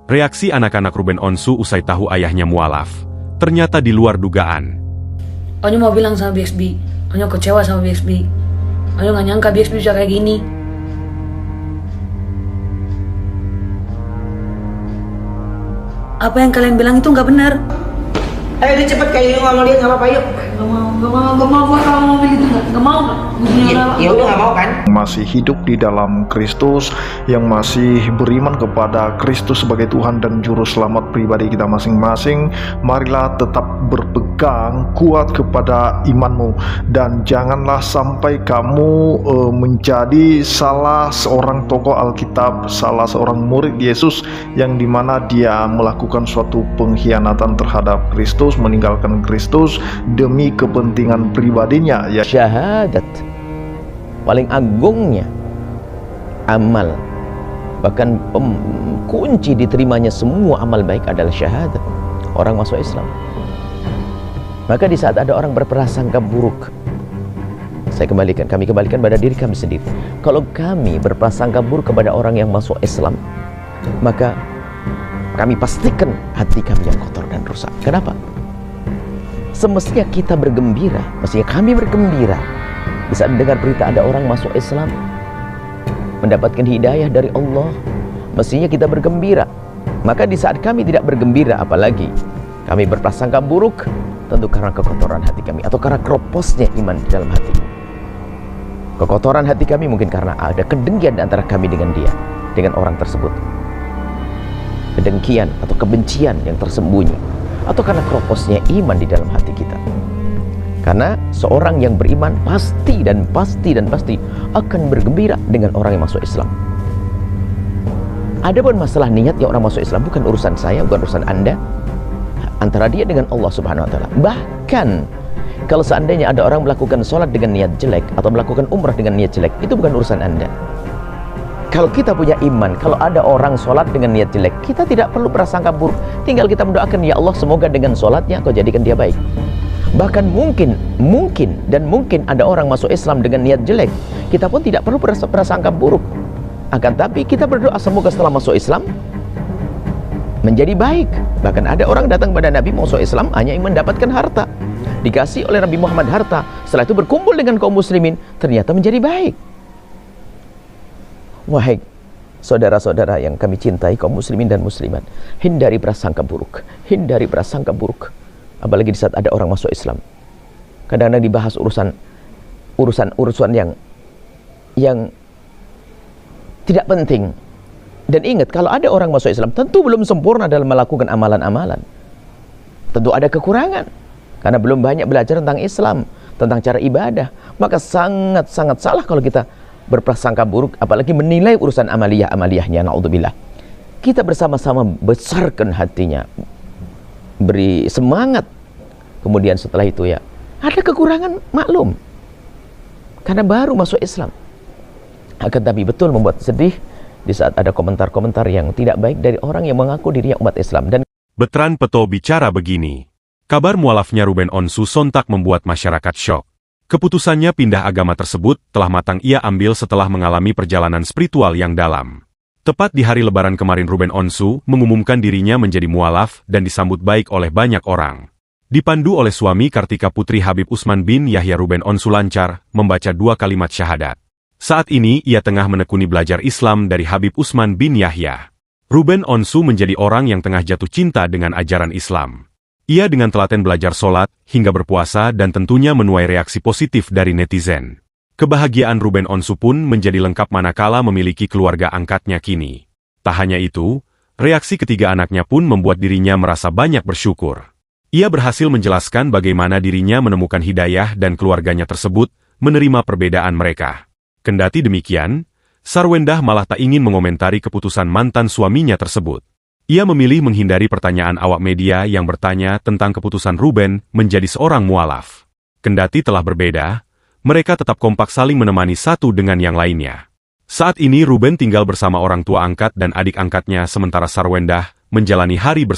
Reaksi anak-anak Ruben Onsu usai tahu ayahnya mualaf ternyata di luar dugaan. Onyo mau bilang sama BXB, Onyo kecewa sama BXB. Onyo gak nyangka BXB bisa kayak gini. Apa yang kalian bilang itu gak benar. Ayo udah cepet kayak nggak mau lihat nggak apa-apa yuk. Gak mau kalau mau mobil itu gak mau. Ya udah nggak mau kan? Masih hidup di dalam Kristus, yang masih beriman kepada Kristus sebagai Tuhan dan Juru Selamat pribadi kita masing-masing, marilah tetap berpegang kuat kepada imanmu, dan janganlah sampai kamu menjadi salah seorang tokoh Alkitab, salah seorang murid Yesus yang dimana dia melakukan suatu pengkhianatan terhadap Kristus, meninggalkan Kristus demi kepentingan pribadinya. Ya, syahadat paling agungnya amal, bahkan kunci diterimanya semua amal baik adalah syahadat, orang masuk Islam. Maka di saat ada orang berprasangka buruk, kami kembalikan pada diri kami sendiri. Kalau kami berprasangka buruk kepada orang yang masuk Islam, maka kami pastikan hati kami yang kotor dan rusak. Kenapa? Semestinya kita bergembira, mestinya kami bergembira di saat mendengar berita ada orang masuk Islam, mendapatkan hidayah dari Allah. Mestinya kita bergembira. Maka di saat kami tidak bergembira, apalagi kami berprasangka buruk, tentu karena kekotoran hati kami atau karena keroposnya iman di dalam hati. Kekotoran hati kami mungkin karena ada kedengkian antara kami dengan dia, dengan orang tersebut. Kedengkian atau kebencian yang tersembunyi, atau karena keroposnya iman di dalam hati kita. Karena seorang yang beriman pasti akan bergembira dengan orang yang masuk Islam. Adapun masalah niatnya orang masuk Islam bukan urusan saya, bukan urusan Anda, antara dia dengan Allah Subhanahu wa taala. Bahkan kalau seandainya ada orang melakukan sholat dengan niat jelek atau melakukan umrah dengan niat jelek, itu bukan urusan Anda. Kalau kita punya iman, kalau ada orang sholat dengan niat jelek, kita tidak perlu prasangka buruk. Tinggal kita mendoakan, ya Allah, semoga dengan sholatnya Kau jadikan dia baik. Bahkan mungkin ada orang masuk Islam dengan niat jelek, kita pun tidak perlu prasangka buruk. Akan tapi kita berdoa semoga setelah masuk Islam menjadi baik. Bahkan ada orang datang pada Nabi masuk Islam hanya ingin mendapatkan harta, dikasih oleh Nabi Muhammad harta, setelah itu berkumpul dengan kaum muslimin, ternyata menjadi baik. Wahai saudara-saudara yang kami cintai, kaum muslimin dan muslimat, hindari prasangka buruk, hindari prasangka buruk. Apalagi di saat ada orang masuk Islam, kadang-kadang dibahas urusan yang tidak penting. Dan ingat, kalau ada orang masuk Islam, tentu belum sempurna dalam melakukan amalan-amalan. Tentu ada kekurangan, karena belum banyak belajar tentang Islam, tentang cara ibadah. Maka sangat-sangat salah kalau kita berprasangka buruk, apalagi menilai urusan amaliyahnya, na'udzubillah. Kita bersama-sama besarkan hatinya, beri semangat. Kemudian setelah itu ya, ada kekurangan, maklum, karena baru masuk Islam. Akan tapi betul membuat sedih di saat ada komentar-komentar yang tidak baik dari orang yang mengaku dirinya umat Islam. Dan Betran Peto bicara begini. Kabar mualafnya Ruben Onsu sontak membuat masyarakat syok. Keputusannya pindah agama tersebut telah matang ia ambil setelah mengalami perjalanan spiritual yang dalam. Tepat di hari Lebaran kemarin, Ruben Onsu mengumumkan dirinya menjadi mualaf dan disambut baik oleh banyak orang. Dipandu oleh suami Kartika Putri Habib Utsman bin Yahya, Ruben Onsu lancar membaca 2 kalimat syahadat. Saat ini ia tengah menekuni belajar Islam dari Habib Utsman bin Yahya. Ruben Onsu menjadi orang yang tengah jatuh cinta dengan ajaran Islam. Ia dengan telaten belajar sholat hingga berpuasa dan tentunya menuai reaksi positif dari netizen. Kebahagiaan Ruben Onsu pun menjadi lengkap manakala memiliki keluarga angkatnya kini. Tak hanya itu, reaksi ketiga anaknya pun membuat dirinya merasa banyak bersyukur. Ia berhasil menjelaskan bagaimana dirinya menemukan hidayah dan keluarganya tersebut menerima perbedaan mereka. Kendati demikian, Sarwendah malah tak ingin mengomentari keputusan mantan suaminya tersebut. Ia memilih menghindari pertanyaan awak media yang bertanya tentang keputusan Ruben menjadi seorang mualaf. Kendati telah berbeda, mereka tetap kompak saling menemani satu dengan yang lainnya. Saat ini Ruben tinggal bersama orang tua angkat dan adik angkatnya, sementara Sarwendah menjalani hari bersama